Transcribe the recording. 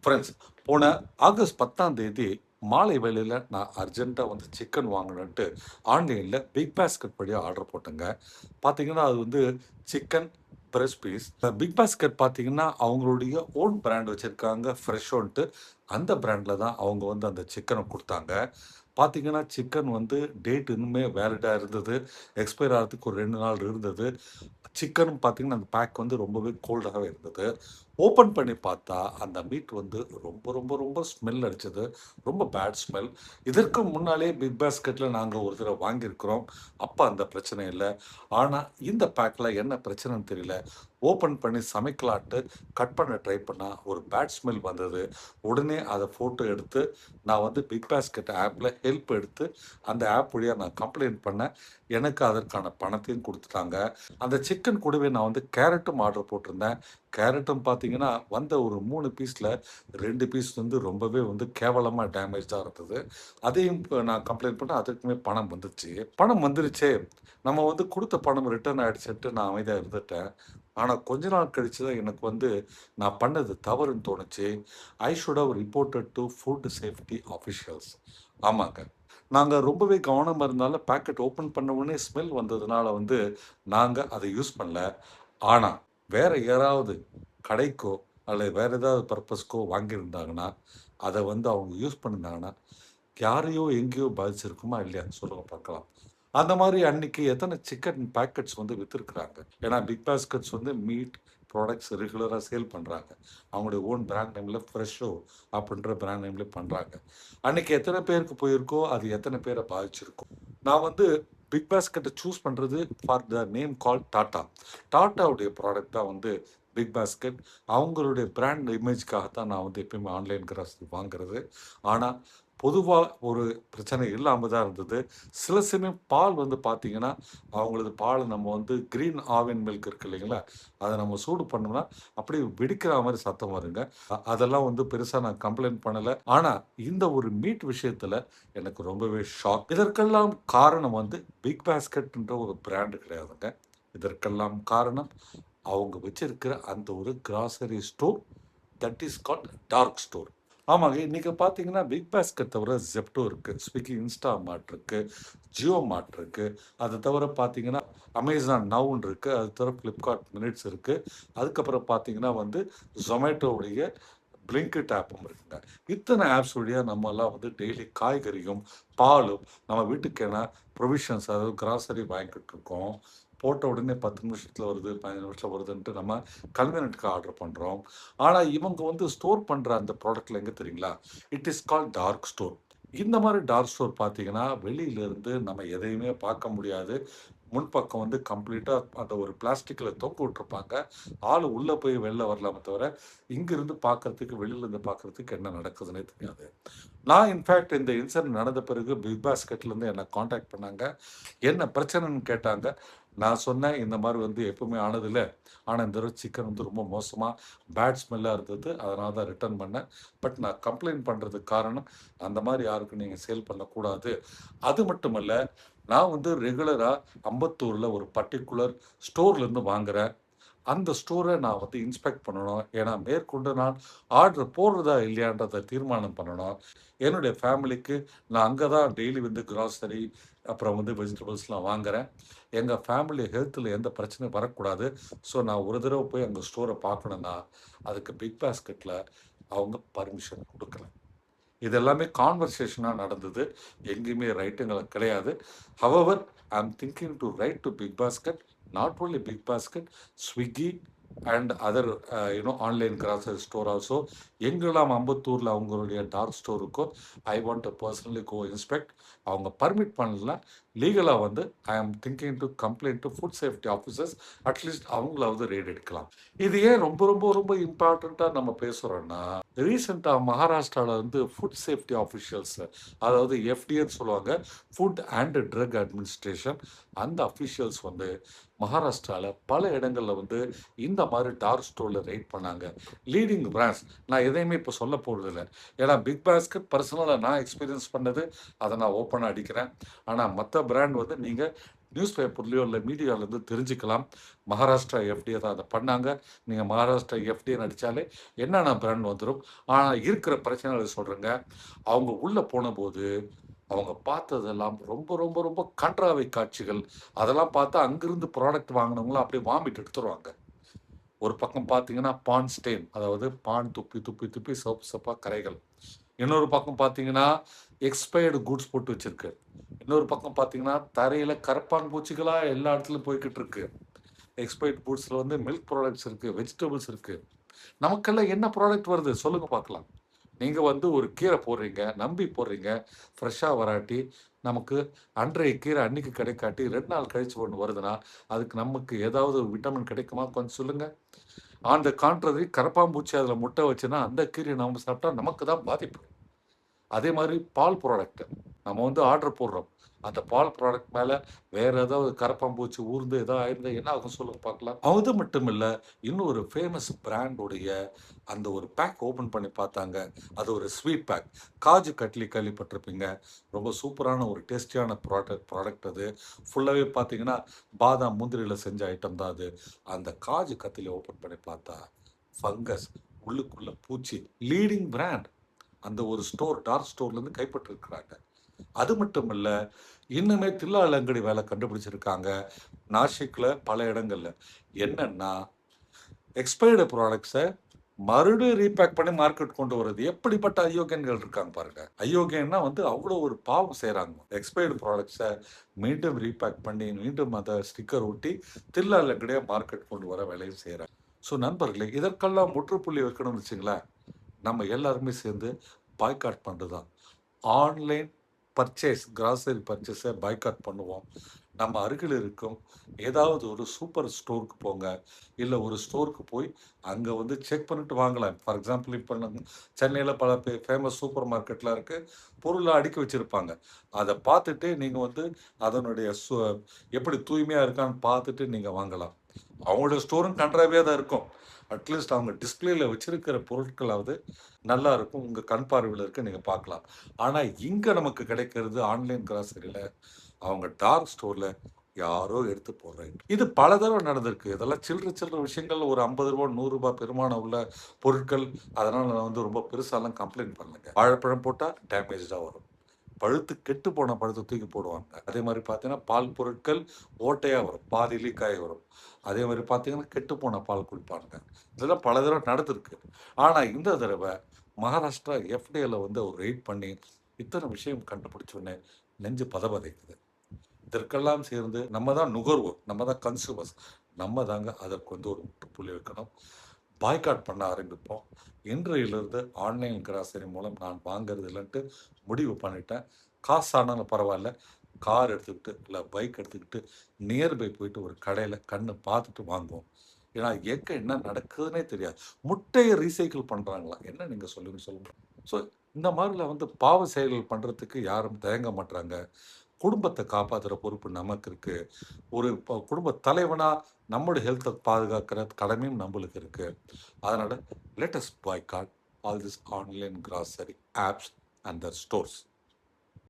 Friends, போன August 10ஆம் தேதி மாலை வேளையில நான் அர்ஜென்ட்டா வந்து சிக்கன் வாங்கணுன்ட்டு ஆன்லைன்ல பிக் பாஸ்கெட் வழியா ஆர்டர் போட்டேங்க. பார்த்தீங்கன்னா, அது வந்து chicken breast piece. Big Basket பார்த்தீங்கன்னா, அவங்களுடைய ஓன் பிராண்ட் வச்சிருக்காங்க ஃப்ரெஷோன்ட்டு. அந்த பிராண்ட்ல தான் அவங்க வந்து அந்த சிக்கன குடுத்தாங்க. பார்த்தீங்கன்னா, சிக்கன் வந்து டேட் இன்னுமே வேலிடா இருந்தது. எக்ஸ்பயர் ஆகுறதுக்கு ஒரு 2 நாள் இருந்தது. சிக்கனும் பார்த்தீங்கன்னா, அந்த பேக் வந்து ரொம்பவே கோல்டாவே இருந்தது. ஓப்பன் பண்ணி பார்த்தா, அந்த மீட் வந்து ரொம்ப ரொம்ப ரொம்ப ஸ்மெல் அடிச்சது. ரொம்ப பேட் ஸ்மெல். இதற்கு முன்னாலே பிக் பாஸ்கெட்ல நாங்க ஒரு தடவ வாங்கியிருக்கிறோம். அப்ப அந்த பிரச்சனை இல்ல. ஆனா, இந்த பேக்ல என்ன பிரச்சனைன்னு தெரியல. ஓப்பன் பண்ணி சமைக்கலான்ட்டு கட் பண்ண ட்ரை பண்ணா, ஒரு பேட் ஸ்மெல் வந்தது. உடனே அத ஃபோட்டோ எடுத்து, நான் வந்து பிக் பாஸ்கெட் ஆப்ல ஹெல்ப் எடுத்து, அந்த ஆப் வழியா நான் கம்ப்ளைண்ட் பண்ணேன். எனக்கு அதற்கான பணத்தையும் குடுத்துட்டாங்க. அந்த சிக்கன் கூடவே நான் வந்து கேரட்டும் ஆர்டர் போட்டிருந்தேன். கேரட்டும் பார்த்தீங்கன்னா, வந்த ஒரு 3 பீஸ்ல 2 பீஸ் வந்து ரொம்பவே வந்து கேவலமா டேமேஜ்டா இருந்தது. அதையும் நான் கம்ப்ளைண்ட் பண்ணேன். அதற்குமே பணம் வந்துருச்சு. பணம் வந்துருச்சே! நம்ம வந்து குடுத்த பணம் ரிட்டர்ன் ஆயிடுச்சுன்ட்டு நான் அமைதியா இருந்துட்டேன். ஆனா, கொஞ்ச நாள் கழிச்சு தான் எனக்கு வந்து நான் பண்ணது தவறுன்னு தோணுச்சு. I should have reported to food safety officials. ஆமாங்க. நாங்க ரொம்பவே கவனமா இருந்தனால பாக்கெட் ஓப்பன் பண்ண உடனே ஸ்மெல் வந்ததுனால வந்து நாங்க அத யூஸ் பண்ணல. ஆனா, வேற யாராவது கடைக்கோ, அல்லது வேற ஏதாவது பர்ப்பஸ்க்கோ வாங்கியிருந்தாங்கன்னா, அத வந்து அவங்க யூஸ் பண்ணியிருந்தாங்கன்னா, யாரையோ எங்கேயோ பாதிச்சிருக்குமா இல்லையா? சொல்லுங்க பார்க்கலாம். அந்த மாரி அன்னைக்கு எத்தன சிக்கன் பாக்கெட்ஸ் வந்து வித்துருக்குறாங்க. ஏன்னா, பிக் பாஸ்கெட்ஸ் வந்து மீட் ப்ராடக்ட்ஸ் ரெகுலரா சேல் பண்றாங்க. அவங்களுடைய ஓன் பிராண்ட் நேம்ல ஃப்ரெஷோ அப்படின்ற பிராண்ட் நேம்ல பண்றாங்க. அன்னைக்கு எத்தன பேருக்கு போயிருக்கோ, அது எத்தன பேர பாதிச்சிருக்கும். நான் வந்து பிக் பாஸ்கெட்ட சூஸ் பண்றது for the name called Tata. டாட்டாவுடைய ப்ராடக்ட் தான் வந்து பிக் பாஸ்கெட். அவங்களுடைய பிராண்ட் இமேஜ்க்காக தான் நான் வந்து எப்பயுமே ஆன்லைன் கிராசரி வாங்குறது. ஆனா, பொதுவா ஒரு பிரச்சனை இல்லாம தான் இருந்தது. சில சமயம் பால் வந்து பார்த்தீங்கன்னா, அவங்களது பால் நம்ம வந்து கிரீன் ஆவின் மில்க் இருக்கு இல்லைங்களா? அத நம்ம சூடு பண்ணோம்னா, அப்படியே வெடிக்கிற மாரி சத்தம் வருங்க. அதெல்லாம் வந்து பெருசா நான் கம்ப்ளைண்ட் பண்ணல. ஆனா, இந்த ஒரு மீட் விஷயத்துல எனக்கு ரொம்பவே ஷாக். இதற்கெல்லாம் காரணம் வந்து பிக் பாஸ்கெட்ன்ற ஒரு பிராண்ட் கிடையாதுங்க. இதற்கெல்லாம் காரணம் அவங்க வச்சிருக்கிற அந்த ஒரு grocery store that is called dark store. ஆமாங்க. இன்னைக்கு பார்த்தீங்கன்னா, பிக் பாஸ்கெட் தவிர Zepto இருக்கு. Swiggy Instamart இருக்கு. Jio Mart இருக்கு. அது தவிர பார்த்தீங்கன்னா, Amazon Nowன்னு இருக்கு. அது தவிர Flipkart Minutes இருக்கு. அதுக்கப்புறம் பார்த்தீங்கன்னா வந்து, Zomatoவுடைய Blinkit ஆப்பும் இருக்குங்க. இத்தன ஆப்ஸ் வழியா நம்மலாம் வந்து டெய்லி காய்கறியும், பாலும் நம்ம வீட்டுக்கான ப்ரொவிஷன்ஸ் அதாவது கிராசரி வாங்கிக்கிட்டு இருக்கோம். போட்ட உடனே 10 நிமிஷத்துல வருது, 15 நிமிஷத்துல வருதுன்ட்டு நம்ம கன்வீனியன்ட்க்கு ஆர்டர் பண்றோம். ஆனா, இவங்க வந்து ஸ்டோர் பண்ற அந்த ப்ராடக்ட்ல எங்க தெரியுங்களா? It is called dark store. இந்த மாரி டார்க் ஸ்டோர் பார்த்தீங்கன்னா, வெளியில இருந்து நம்ம எதையுமே பார்க்க முடியாது. முன்பக்கம் வந்து கம்ப்ளீட்டா அந்த ஒரு பிளாஸ்டிக்ல தொங்க விட்டுருப்பாங்க. ஆளு உள்ள போய் வெளில வரலாமே தவிர, இங்கிருந்து பார்க்கறதுக்கு, வெளியில இருந்து பார்க்கறதுக்கு என்ன நடக்குதுன்னே தெரியாது. நான் இன்ஃபாக்ட் இந்த இன்சிடென்ட் நடந்த பிறகு பிக் பாஸ்கெட்லேருந்து என்ன கான்டாக்ட் பண்ணாங்க. என்ன பிரச்சனைன்னு கேட்டாங்க. நான் சொன்னேன், இந்த மாரி வந்து எப்பவுமே ஆனதில்ல. ஆனா, இந்த தடவ சிக்கன் வந்து ரொம்ப மோசமா பேட் ஸ்மெல்லா இருந்தது. அதனால தான் ரிட்டர்ன் பண்ணேன். பட் நான் கம்ப்ளைண்ட் பண்றதுக்கு காரணம், அந்த மாரி யாருக்கும் நீங்க சேல் பண்ணக்கூடாது. அது மட்டுமல்ல, நான் வந்து ரெகுலரா அம்பத்தூர்ல ஒரு பர்ட்டிகுலர் ஸ்டோர்லேருந்து வாங்குறேன். அந்த ஸ்டோர நான் வந்து இன்ஸ்பெக்ட் பண்ணணும். ஏன்னா, மேற்கொண்டு நான் ஆர்டர் போடுறதா இல்லையான்றத தீர்மானம் பண்ணணும். என்னுடைய ஃபேமிலிக்கு நான் அங்க தான் டெய்லி வந்து கிராசரி, அப்புறம் வந்து வெஜிடபிள்ஸ்லாம் வாங்குறேன். எங்க ஃபேமிலி ஹெல்த்ல எந்த பிரச்சனையும் வரக்கூடாது. ஸோ, நான் ஒரு தடவ போய் அங்க ஸ்டோர பார்க்கணும்னா, அதுக்கு பிக் பாஸ்கெட்ல அவங்க பர்மிஷன் குடுக்கல. இது எல்லாமே கான்வர்சேஷனா நடந்தது. எங்கேயுமே ரைட்டுங்கள கிடையாது. However, I am thinking to write to big basket, not only big basket, Swiggy and other online grocery store also. எங்கெல்லாம் அம்பத்தூர்ல அவங்களுடைய டார்க் ஸ்டோர் இருக்கோ, I want to personally go inspect. அவங்க பர்மிட் பண்ணலனா, லீகலா வந்து I am thinking to complaint to food safety officers. At least அவங்களாவது raid எடுக்கலாம். இது ஏன் ரொம்ப ரொம்ப ரொம்ப இம்பார்ட்டன்ட்டா நம்ம பேசுறோம்னா, ரீசென்ட்டா மகாராஷ்டிரால வந்து ஃபுட் சேஃப்டி ஆஃபிஷியல்ஸ், அதாவது எஃப்டிஏன்னு சொல்லுவாங்க. Food and drug administration. அந்த அஃபிஷியல்ஸ் வந்து மகாராஷ்டிரால பல இடங்கள்ல வந்து இந்த மாரி டார்க் ஸ்டோர்ல ரெய்ட் பண்ணாங்க. லீடிங் பிராண்ட்ஸ், நான் எதையுமே இப்ப சொல்ல போறதில்ல. ஏன்னா பிக் பாஸ்கெட் பர்சனலா நான் எக்ஸ்பீரியன்ஸ் பண்ணது, அத நான் ஓப்பனா அடிக்கிறேன். ஆனா மத்த பிராண்ட் வந்து நீங்க நியூஸ் பேப்பர்லயோ இல்ல மீடியால இருந்து தெரிஞ்சுக்கலாம். மகாராஷ்டிரா எஃப்டிஏ தான் அத பண்ணாங்க. நீங்க மகாராஷ்டிரா எஃப்டிஏன்னு அடிச்சாலே என்னென்ன பிராண்ட் வந்துரும். ஆனா இருக்கிற பிரச்சனைகள சொல்றேங்க. அவங்க உள்ள போனபோது, அவங்க பார்த்ததெல்லாம் ரொம்ப, ரொம்ப, ரொம்ப கண்றாவை காட்சிகள். அதெல்லாம் பார்த்தா அங்கிருந்து ப்ராடக்ட் வாங்குனவங்கலாம் அப்படியே வாமிட் எடுத்துருவாங்க. ஒரு பக்கம் பார்த்தீங்கன்னா, பான் ஸ்டெயின் அதாவது பான் துப்பி, துப்பி, துப்பி சிவப்பு சிவப்பா கறைகள். இன்னொரு பக்கம் பார்த்தீங்கன்னா, எக்ஸ்பயர்டு கூட்ஸ் போட்டு வச்சிருக்கு. இன்னொரு பக்கம் பார்த்தீங்கன்னா, தரையில கரப்பான் பூச்சிகளா எல்லா இடத்துலயும் போய்க்கிட்டு இருக்கு. எக்ஸ்பயர்ட் ஃபுட்ஸ்ல வந்து மில்க் ப்ராடக்ட்ஸ் இருக்கு, வெஜிடபிள்ஸ் இருக்கு. நமக்கெல்லாம் என்ன ப்ராடக்ட் வருது? சொல்லுங்க பார்க்கலாம். நீங்க வந்து ஒரு கீரை போடுறீங்க, நம்பி போடுறீங்க, ஃப்ரெஷ்ஷா வராட்டி, நமக்கு அன்றைய கீரை அன்னைக்கு கிடைக்காட்டி 2 நாள் கழிச்சு ஒண்ணு வருதுன்னா, அதுக்கு நமக்கு ஏதாவது ஒரு விட்டமின் கிடைக்குமா? கொஞ்சம் சொல்லுங்க. ஆன் த கான்ட்ரரி கரப்பான்பூச்சி அதில முட்டை வச்சுன்னா, அந்த கீரைய நாம சாப்பிட்டா நமக்கு தான் பாதிப்பு. அதே மாரி பால் ப்ராடக்ட். நம்ம வந்து ஆர்டர் போடுறோம். அந்த பால் ப்ராடக்ட் மேல வேற ஏதாவது கரப்பான்பூச்சி ஊர்ந்து ஏதோ ஆயிருந்தா என்ன ஆகும் சொல்லுங்க பார்க்கலாம்? அது மட்டும் இல்ல, இன்னும் ஒரு ஃபேமஸ் பிராண்ட் உடைய அந்த ஒரு பேக் ஓப்பன் பண்ணி பார்த்தாங்க. அது ஒரு ஸ்வீட் பேக். காஜு கட்லி கேள்விப்பட்டிருப்பீங்க. ரொம்ப சூப்பரான ஒரு டேஸ்டியான ப்ராடக்ட் அது. ஃபுல்லாவே பார்த்தீங்கன்னா, பாதாம், முந்திரியில செஞ்ச ஐட்டம் தான் அது. அந்த காஜு கத்லி ஓப்பன் பண்ணி பார்த்தா, ஃபங்கஸ் உள்ளுக்குள்ள பூச்சி. Leading brand. அந்த ஒரு ஸ்டோர் டார்க் ஸ்டோர்லேருந்து கைப்பற்றிருக்கிறாங்க. அது மட்டும் இல்ல, இன்னுமே தில்லாலங்கடி வேலை கண்டுபிடிச்சிருக்காங்க. நாசிக்ல பல இடங்கள்ல. என்னன்னா, எக்ஸ்பயர்டு ப்ராடக்ட்ஸ மறுபடியும் ரீபேக் பண்ணி மார்க்கெட் கொண்டு வரது. எப்படிப்பட்ட அயோக்கியன்கள் இருக்காங்க பாருங்க. அயோக்கியன்னா வந்து அவ்வளோ ஒரு பாவம் செய்றாங்க. எக்ஸ்பயர்டு ப்ராடக்ட்ஸ மீண்டும் ரீபேக் பண்ணி, மீண்டும் அத ஸ்டிக்கர் ஒட்டி தில்லாலங்கடியா மார்க்கெட் கொண்டு வர வேலையும் செய்றாங்க. ஸோ நண்பர்களே, இதற்கெல்லாம் முற்றுப்புள்ளி வைக்கணும்னு வச்சுங்களேன், நம்ம எல்லாருமே சேர்ந்து பாய்காட் பண்றது தான். ஆன்லைன் பர்ச்சேஸ், கிராசரி பர்ச்சேஸை பாய்காட் பண்ணுவோம். நம்ம அருகில் இருக்கும் ஏதாவது ஒரு சூப்பர் ஸ்டோருக்கு போங்க. இல்ல ஒரு ஸ்டோருக்கு போய் அங்க வந்து செக் பண்ணிட்டு வாங்கலாம். ஃபார் எக்ஸாம்பிள் இப்ப நம்ம சென்னையில பல ஃபேமஸ் சூப்பர் மார்க்கெட்லாம் இருக்கு. பொருள அடுக்கி வச்சிருப்பாங்க. அத பார்த்துட்டு நீங்க வந்து அதனுடைய எப்படி தூய்மையா இருக்கான்னு பார்த்துட்டு நீங்க வாங்கலாம். அவங்களோட ஸ்டோரும் கண்றாவியா தான் இருக்கும். அட்லீஸ்ட் அவங்க டிஸ்ப்ளேல வச்சிருக்கிற பொருட்களாவது நல்லா இருக்கும். உங்க கண் பார்வையில இருக்கு. நீங்க பார்க்கலாம். ஆனா, இங்க நமக்கு கிடைக்கிறது ஆன்லைன் கிராசரில அவங்க டார்க் ஸ்டோர்ல யாரோ எடுத்து போடுற ஐட்டம். இது பல தடவ நடந்திருக்கு. இதெல்லாம் சில்லற சில்லற விஷயங்கள் ஒரு ரூ. 50 ரூ. 100 பெருமானம் உள்ள பொருட்கள். அதனால நான் வந்து ரொம்ப பெருசாலாம் கம்ப்ளைண்ட் பண்ணலங்க. வாழைப்பழம் போட்டா டேமேஜ்டா வரும். பழுத்து கெட்டு போன பழத்த தூக்கி போடுவாங்க. அதே மாரி பார்த்தீங்கன்னா, பால் பொருட்கள் ஓட்டையா வரும். பாதி லீக் ஆகி வரும். அதே மாரி பார்த்தீங்கன்னா, கெட்டுப்போன பால் குடிப்பானுங்க. இதெல்லாம் பல தடவ நடந்திருக்கு. ஆனா, இந்த தடவ மகாராஷ்டிரா எஃப்டிஏல வந்து ஒரு ரெய்ட் பண்ணி, இத்தன விஷயம் கண்டுபிடிச்சோனே நெஞ்சு பதபதைக்குது. இதற்கெல்லாம் சேர்ந்து நம்ம தான் நுகர்வோர். நம்ம தான் கன்ஸ்யூமர்ஸ். நம்ம தாங்க அதற்கு வந்து ஒரு முற்றுப்புள்ளி வைக்கணும். பாய்காட் பண்ண ஆரம்பிப்போம். இன்றையிலிருந்து ஆன்லைன் கிராசரி மூலம் நான் வாங்குறது இல்லன்ட்டு முடிவு பண்ணிட்டேன். காசு ஆனாலும் பரவால்ல. கார் எடுத்துக்கிட்டு, இல்ல பைக் எடுத்துக்கிட்டு நியர்பை போயிட்டு ஒரு கடையில கண்ணு பார்த்துட்டு வாங்குவோம். ஏன்னா, எங்க என்ன நடக்குதுன்னே தெரியாது. முட்டைய ரீசைக்கிள் பண்றாங்களாம். என்ன நீங்க சொல்லுங்க சொல்லுங்க. ஸோ இந்த மாரிலாம் வந்து பாவ செயல்கள் பண்றதுக்கு யாரும் தயங்க மாட்றாங்க. குடும்பத்த காப்பாத்துற பொறுப்பு நமக்கு இருக்கு. ஒரு குடும்ப தலைவனா நம்முடைய ஹெல்த்த பாதுகாக்கிற கடமையும் நம்பளுக்கு இருக்கு. அதனால let us boycott all this online grocery apps and their stores.